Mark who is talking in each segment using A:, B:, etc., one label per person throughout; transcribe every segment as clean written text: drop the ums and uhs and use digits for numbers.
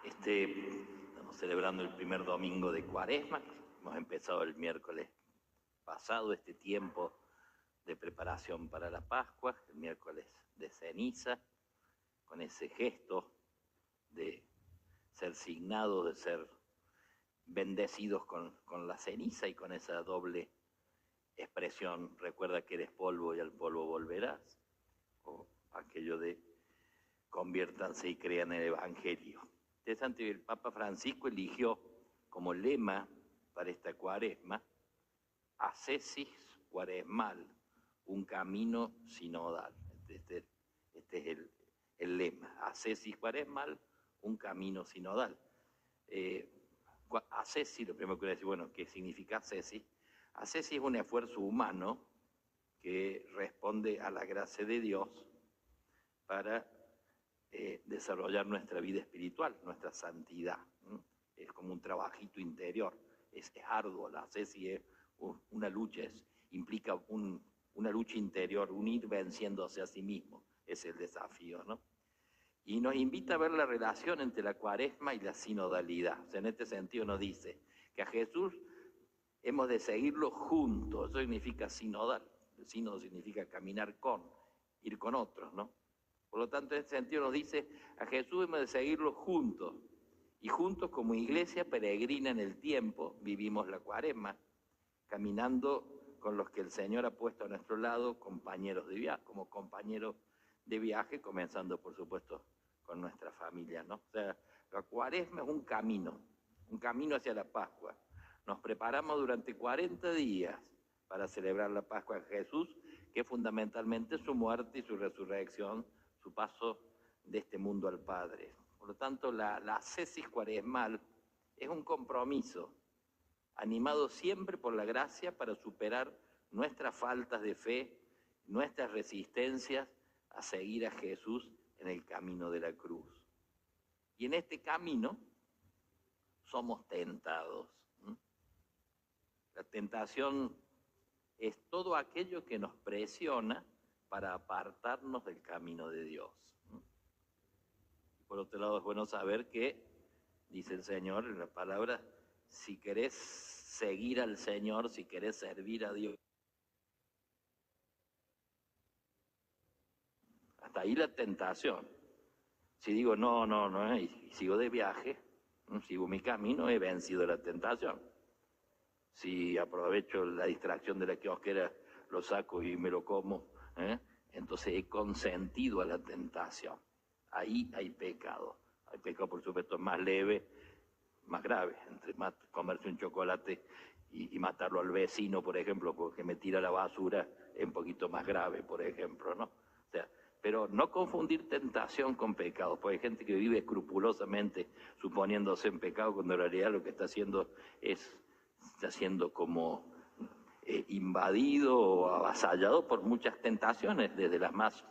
A: Estamos celebrando el primer domingo de Cuaresma. Hemos empezado el miércoles pasado este tiempo de preparación para la Pascua, el miércoles de ceniza, con ese gesto de ser signados, de ser bendecidos con la ceniza y con esa doble expresión: recuerda que eres polvo y al polvo volverás, o aquello de conviértanse y crean en el Evangelio. Interesante, el Papa Francisco eligió como lema para esta Cuaresma: ascesis cuaresmal, un camino sinodal. Este es el lema: ascesis cuaresmal, un camino sinodal. Ascesis, lo primero que voy a decir, bueno, ¿qué significa ascesis? Ascesis es un esfuerzo humano que responde a la gracia de Dios para desarrollar nuestra vida espiritual, nuestra santidad. Es como un trabajito interior, es arduo. La ascesis es una lucha, implica una lucha interior, un ir venciéndose a sí mismo, es el desafío, ¿no? Y nos invita a ver la relación entre la Cuaresma y la sinodalidad. O sea, en este sentido nos dice que a Jesús hemos de seguirlo juntos. Eso significa sinodal. El sínodo significa caminar con, ir con otros, ¿no? Por lo tanto, en este sentido nos dice, a Jesús hemos de seguirlo juntos. Y juntos como iglesia peregrina en el tiempo vivimos la Cuaresma, caminando con los que el Señor ha puesto a nuestro lado, compañeros de viaje, como compañeros de viaje, comenzando por supuesto con nuestra familia, ¿no? O sea, la Cuaresma es un camino hacia la Pascua. Nos preparamos durante 40 días para celebrar la Pascua de Jesús, que es fundamentalmente su muerte y su resurrección, su paso de este mundo al Padre. Por lo tanto, la ascesis cuaresmal es un compromiso, animado siempre por la gracia para superar nuestras faltas de fe, nuestras resistencias a seguir a Jesús en el camino de la cruz. Y en este camino somos tentados. La tentación es todo aquello que nos presiona para apartarnos del camino de Dios. Por otro lado, es bueno saber que, dice el Señor en la palabra, si querés seguir al Señor, si querés servir a Dios, hasta ahí la tentación. Si digo no, y sigo de viaje, sigo mi camino, he vencido la tentación. Si aprovecho la distracción de la kiosquera, lo saco y me lo como, entonces he consentido a la tentación. Ahí hay pecado. Hay pecado, por supuesto, más leve, más grave. Entre comerse un chocolate y matarlo al vecino, por ejemplo, porque me tira la basura, es un poquito más grave, por ejemplo, ¿no? O sea, pero no confundir tentación con pecado, porque hay gente que vive escrupulosamente suponiéndose en pecado, cuando en realidad lo que está haciendo está siendo como invadido o avasallado por muchas tentaciones, desde las más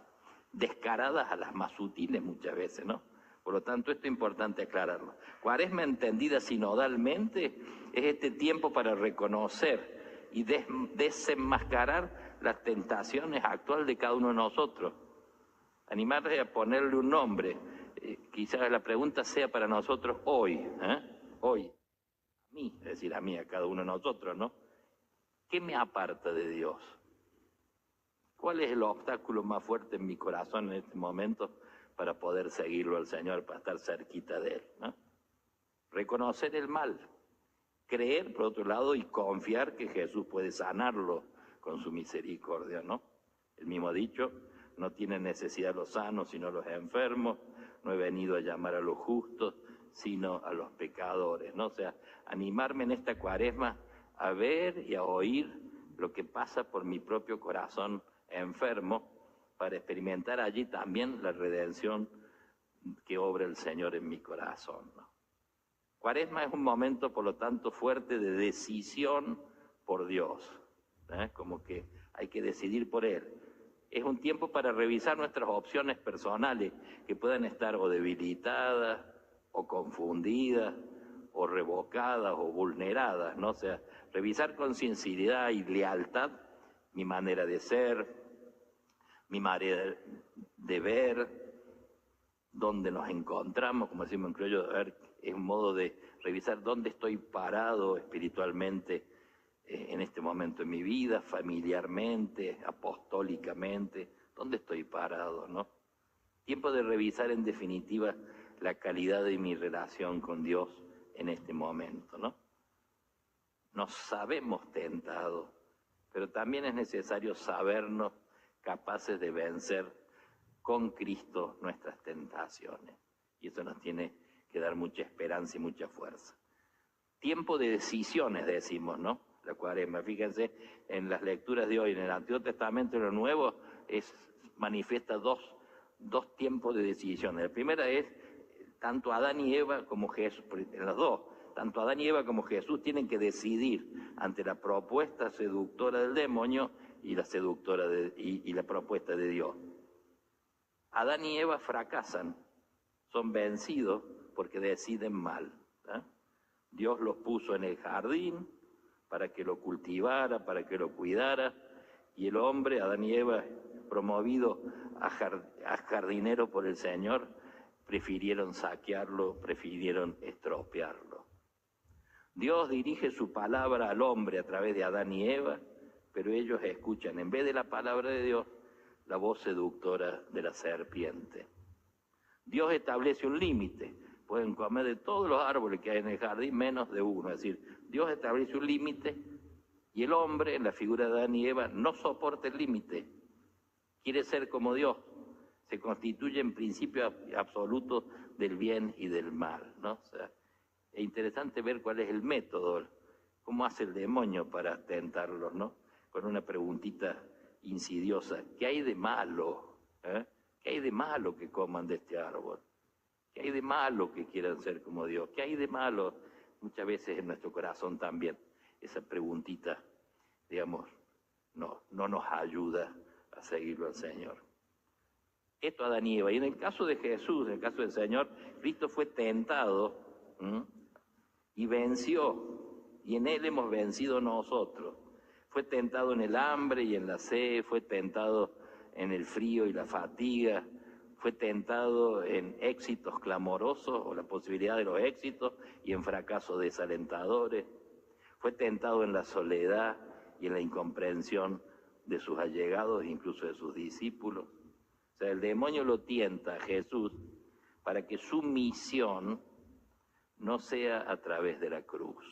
A: descaradas a las más sutiles muchas veces, ¿no? Por lo tanto, esto es importante aclararlo. Cuaresma entendida sinodalmente es este tiempo para reconocer y desenmascarar las tentaciones actuales de cada uno de nosotros. Animarles a ponerle un nombre. Quizás la pregunta sea para nosotros hoy, hoy, a mí, es decir, a mí, a cada uno de nosotros, ¿no? ¿Qué me aparta de Dios? ¿Cuál es el obstáculo más fuerte en mi corazón en este momento para poder seguirlo al Señor, para estar cerquita de Él, ¿no? Reconocer el mal, creer, por otro lado, y confiar que Jesús puede sanarlo con su misericordia, ¿no? El mismo dicho: no tienen necesidad los sanos, sino los enfermos. No he venido a llamar a los justos, sino a los pecadores, ¿no? O sea, animarme en esta Cuaresma a ver y a oír lo que pasa por mi propio corazón enfermo, para experimentar allí también la redención que obra el Señor en mi corazón, ¿no? Cuaresma es un momento, por lo tanto, fuerte de decisión por Dios, como que hay que decidir por Él. Es un tiempo para revisar nuestras opciones personales, que puedan estar o debilitadas, o confundidas, o revocadas, o vulneradas, ¿no? O sea, revisar con sinceridad y lealtad mi manera de ser, mi manera de ver, dónde nos encontramos, como decimos en criollo, a ver, es un modo de revisar dónde estoy parado espiritualmente en este momento en mi vida, familiarmente, apostólicamente, dónde estoy parado, ¿no? Tiempo de revisar en definitiva la calidad de mi relación con Dios en este momento, ¿no? Nos sabemos tentados, pero también es necesario sabernos capaces de vencer con Cristo nuestras tentaciones. Y eso nos tiene que dar mucha esperanza y mucha fuerza. Tiempo de decisiones, decimos, ¿no? La Cuaresma. Fíjense, en las lecturas de hoy, en el Antiguo Testamento y lo Nuevo, manifiesta dos tiempos de decisiones. La primera es, tanto Adán y Eva como Jesús, en los dos, tanto Adán y Eva como Jesús tienen que decidir ante la propuesta seductora del demonio y la propuesta de Dios. Adán y Eva fracasan, son vencidos porque deciden mal. Dios los puso en el jardín para que lo cultivara, para que lo cuidara, y el hombre, Adán y Eva, promovido a jardinero por el Señor, prefirieron saquearlo, prefirieron estropearlo. Dios dirige su palabra al hombre a través de Adán y Eva, pero ellos escuchan, en vez de la palabra de Dios, la voz seductora de la serpiente. Dios establece un límite. Pueden comer de todos los árboles que hay en el jardín, menos de uno. Es decir, Dios establece un límite y el hombre, en la figura de Adán y Eva, no soporta el límite. Quiere ser como Dios. Se constituye en principio absoluto del bien y del mal, ¿no? O sea, es interesante ver cuál es el método, cómo hace el demonio para tentarlos, ¿no? Con una preguntita insidiosa. ¿Qué hay de malo? ¿Qué hay de malo que coman de este árbol? ¿Qué hay de malo que quieran ser como Dios? ¿Qué hay de malo? Muchas veces en nuestro corazón también esa preguntita, digamos, no nos ayuda a seguirlo al Señor. Esto Adán y Eva. Y en el caso de Jesús, en el caso del Señor, Cristo fue tentado y venció. Y en Él hemos vencido nosotros. Fue tentado en el hambre y en la sed, fue tentado en el frío y la fatiga, fue tentado en éxitos clamorosos o la posibilidad de los éxitos y en fracasos desalentadores. Fue tentado en la soledad y en la incomprensión de sus allegados, incluso de sus discípulos. O sea, el demonio lo tienta a Jesús para que su misión no sea a través de la cruz.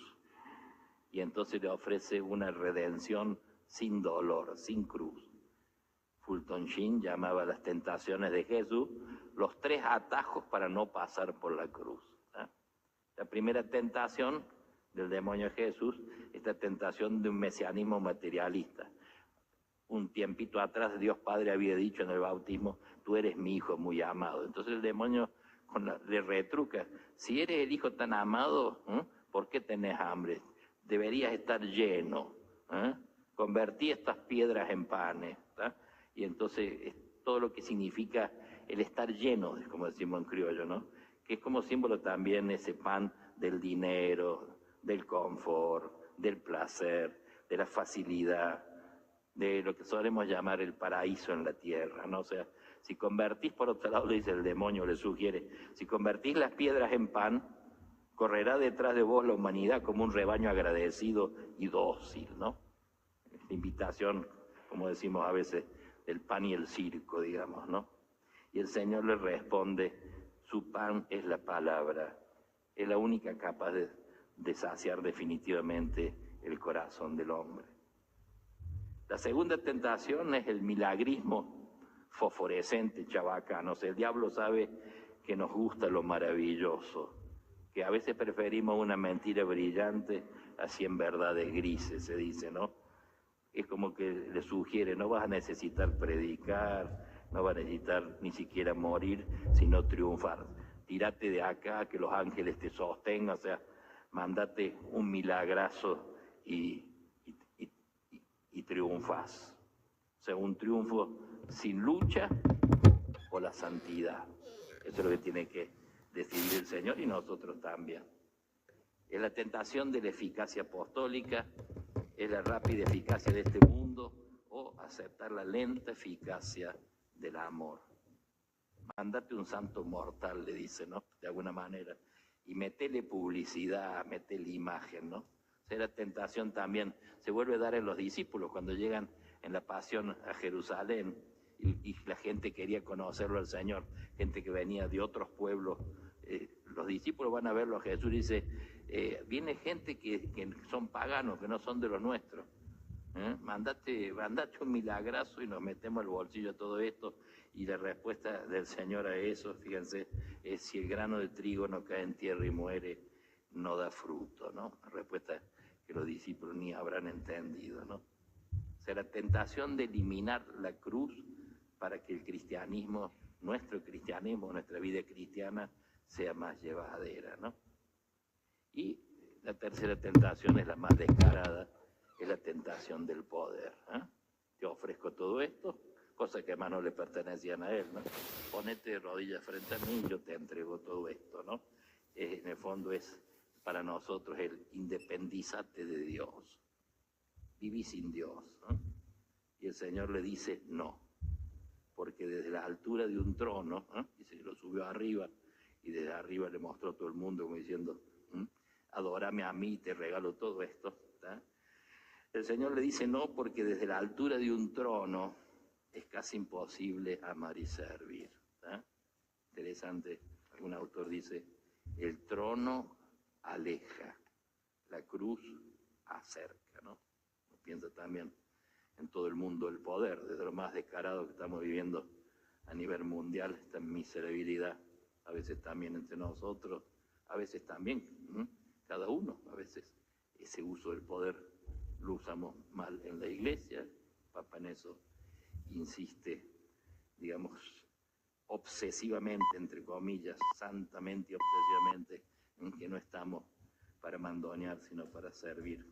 A: Y entonces le ofrece una redención sin dolor, sin cruz. Fulton Sheen llamaba las tentaciones de Jesús los 3 atajos para no pasar por la cruz. La primera tentación del demonio de Jesús, esta tentación de un mesianismo materialista. Un tiempito atrás Dios Padre había dicho en el bautismo, tú eres mi hijo muy amado. Entonces el demonio le retruca, si eres el hijo tan amado, ¿por qué tenés hambre? Deberías estar lleno. Convertí estas piedras en panes. Y entonces todo lo que significa el estar lleno, como decimos en criollo, ¿no? Que es como símbolo también ese pan del dinero, del confort, del placer, de la facilidad, de lo que solemos llamar el paraíso en la tierra, ¿no? O sea, si convertís, por otro lado, le dice el demonio, le sugiere, si convertís las piedras en pan, correrá detrás de vos la humanidad como un rebaño agradecido y dócil, ¿no? Esta invitación, como decimos a veces, del pan y el circo, digamos, ¿no? Y el Señor le responde, su pan es la palabra, es la única capaz de saciar definitivamente el corazón del hombre. La segunda tentación es el milagrismo fosforescente, chabacano. O sea, el diablo sabe que nos gusta lo maravilloso, que a veces preferimos una mentira brillante a 100 verdades grises, se dice, ¿no? Es como que le sugiere, no vas a necesitar predicar, no vas a necesitar ni siquiera morir, sino triunfar. Tírate de acá, que los ángeles te sostengan, o sea, mándate un milagrazo y triunfas. O sea, un triunfo sin lucha o la santidad. Eso es lo que tiene que decidir el Señor y nosotros también. Es la tentación de la eficacia apostólica, es la rápida eficacia de este mundo o aceptar la lenta eficacia del amor. mandate un santo mortal, le dice, ¿no? De alguna manera. Y metele publicidad, metele imagen, ¿no? O sea, la tentación también se vuelve a dar en los discípulos cuando llegan en la pasión a Jerusalén y la gente quería conocerlo al Señor, gente que venía de otros pueblos. Los discípulos van a verlo a Jesús y dice, viene gente que son paganos, que no son de los nuestros. Mandate un milagrazo y nos metemos al bolsillo todo esto. Y la respuesta del Señor a eso, fíjense, es: si el grano de trigo no cae en tierra y muere, no da fruto, ¿no? La respuesta que los discípulos ni habrán entendido, ¿no? O sea, la tentación de eliminar la cruz para que el cristianismo, nuestra vida cristiana, sea más llevadera, ¿no? Y la tercera tentación es la más descarada, es la tentación del poder. Te ofrezco todo esto, cosas que además no le pertenecían a él, ¿no? Ponete de rodillas frente a mí y yo te entrego todo esto, ¿no? En el fondo es para nosotros el independízate de Dios. Viví sin Dios, ¿no? Y el Señor le dice no, porque desde la altura de un trono, dice que lo subió arriba y desde arriba le mostró a todo el mundo como diciendo, adórame a mí, te regalo todo esto, ¿tá? El Señor le dice no porque desde la altura de un trono es casi imposible amar y servir, ¿tá? Interesante, algún autor dice, el trono aleja, la cruz acerca, ¿no? Piensa también en todo el mundo el poder, desde lo más descarado que estamos viviendo a nivel mundial, esta miserabilidad, a veces también entre nosotros, a veces también, cada uno, a veces ese uso del poder lo usamos mal en la iglesia. El Papa en eso insiste, digamos, obsesivamente, entre comillas, santamente y obsesivamente, en que no estamos para mandonear, sino para servir,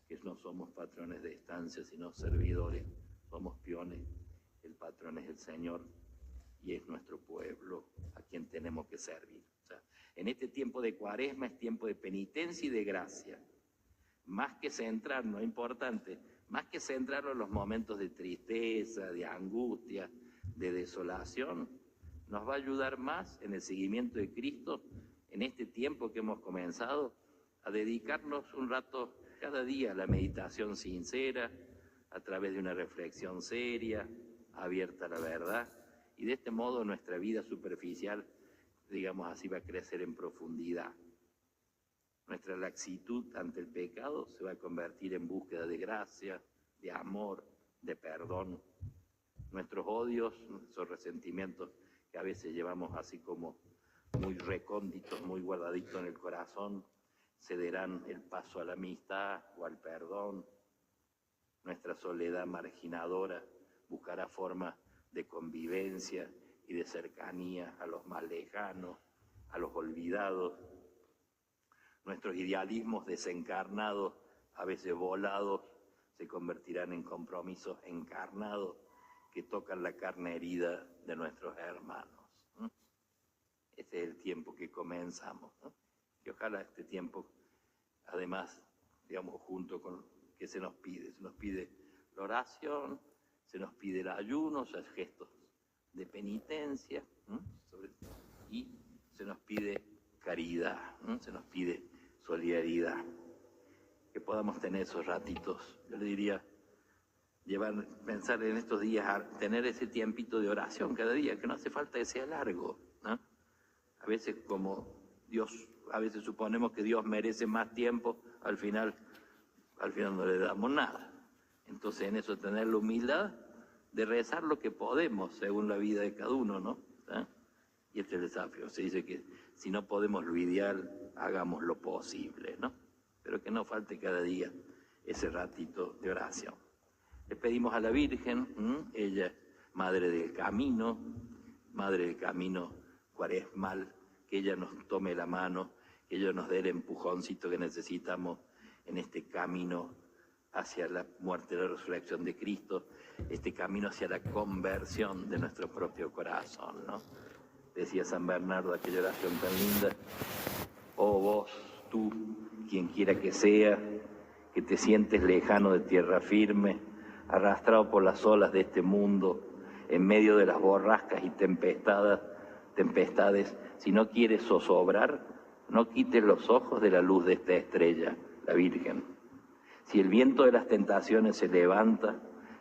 A: que no somos patrones de estancia, sino servidores, somos peones, el patrón es el Señor y es nuestro pueblo a quien tenemos que servir. O sea, en este tiempo de Cuaresma es tiempo de penitencia y de gracia. Más que centrarnos, importante, más que centrarnos en los momentos de tristeza, de angustia, de desolación, nos va a ayudar más en el seguimiento de Cristo, en este tiempo que hemos comenzado, a dedicarnos un rato cada día a la meditación sincera, a través de una reflexión seria, abierta a la verdad, y de este modo nuestra vida superficial, digamos así, va a crecer en profundidad. Nuestra laxitud ante el pecado se va a convertir en búsqueda de gracia, de amor, de perdón. Nuestros odios, nuestros resentimientos que a veces llevamos así como muy recónditos, muy guardaditos en el corazón, cederán el paso a la amistad o al perdón. Nuestra soledad marginadora buscará formas de convivencia y de cercanía a los más lejanos, a los olvidados. Nuestros idealismos desencarnados, a veces volados, se convertirán en compromisos encarnados que tocan la carne herida de nuestros hermanos. Este es el tiempo que comenzamos, ¿no? Y ojalá este tiempo, además, digamos, junto con que se nos pide la oración, se nos pide el ayuno, o sea, gestos de penitencia, y se nos pide caridad, se nos pide solidaridad, que podamos tener esos ratitos. Yo le diría, pensar en estos días, a tener ese tiempito de oración cada día, que no hace falta que sea largo, ¿no? A veces a veces suponemos que Dios merece más tiempo, al final no le damos nada. Entonces en eso tener la humildad de rezar lo que podemos según la vida de cada uno, ¿no? Y este es el desafío. Se dice que si no podemos lo ideal, hagamos lo posible, ¿no? Pero que no falte cada día ese ratito de oración. Le pedimos a la Virgen, ella, madre del camino cuaresmal, que ella nos tome la mano, que ella nos dé el empujoncito que necesitamos en este camino hacia la muerte y la resurrección de Cristo, este camino hacia la conversión de nuestro propio corazón, ¿no? Decía San Bernardo aquella oración tan linda: oh vos, tú, quien quiera que sea, que te sientes lejano de tierra firme, arrastrado por las olas de este mundo, en medio de las borrascas y tempestades, si no quieres zozobrar, no quites los ojos de la luz de esta estrella, la Virgen. Si el viento de las tentaciones se levanta,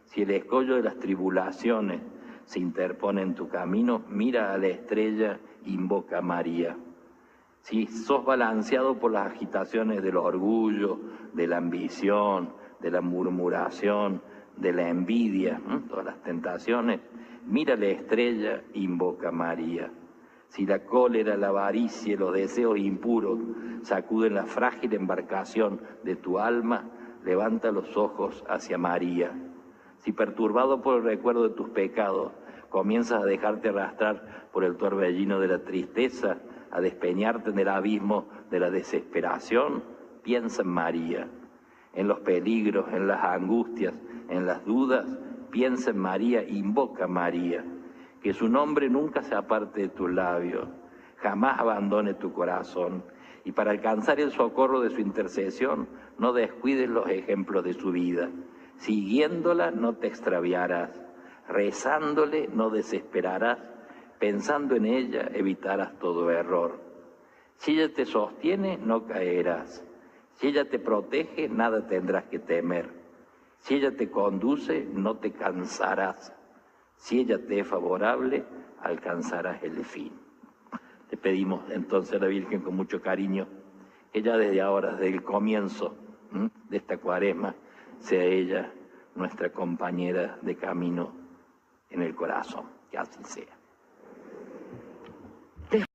A: si el escollo de las tribulaciones se interpone en tu camino, mira a la estrella, invoca a María. Si sos balanceado por las agitaciones del orgullo, de la ambición, de la murmuración, de la envidia, todas las tentaciones, mira la estrella, invoca a María. Si la cólera, la avaricia y los deseos impuros sacuden la frágil embarcación de tu alma, levanta los ojos hacia María. Si perturbado por el recuerdo de tus pecados, comienzas a dejarte arrastrar por el torbellino de la tristeza, a despeñarte en el abismo de la desesperación, piensa en María. En los peligros, en las angustias, en las dudas, piensa en María, invoca a María. Que su nombre nunca se aparte de tus labios, jamás abandone tu corazón. Y para alcanzar el socorro de su intercesión, no descuides los ejemplos de su vida. Siguiéndola no te extraviarás, rezándole no desesperarás, pensando en ella evitarás todo error. Si ella te sostiene, no caerás. Si ella te protege, nada tendrás que temer. Si ella te conduce, no te cansarás. Si ella te es favorable, alcanzarás el fin. Le pedimos entonces a la Virgen con mucho cariño que ya desde ahora, desde el comienzo de esta cuaresma, sea ella nuestra compañera de camino en el corazón. Que así sea.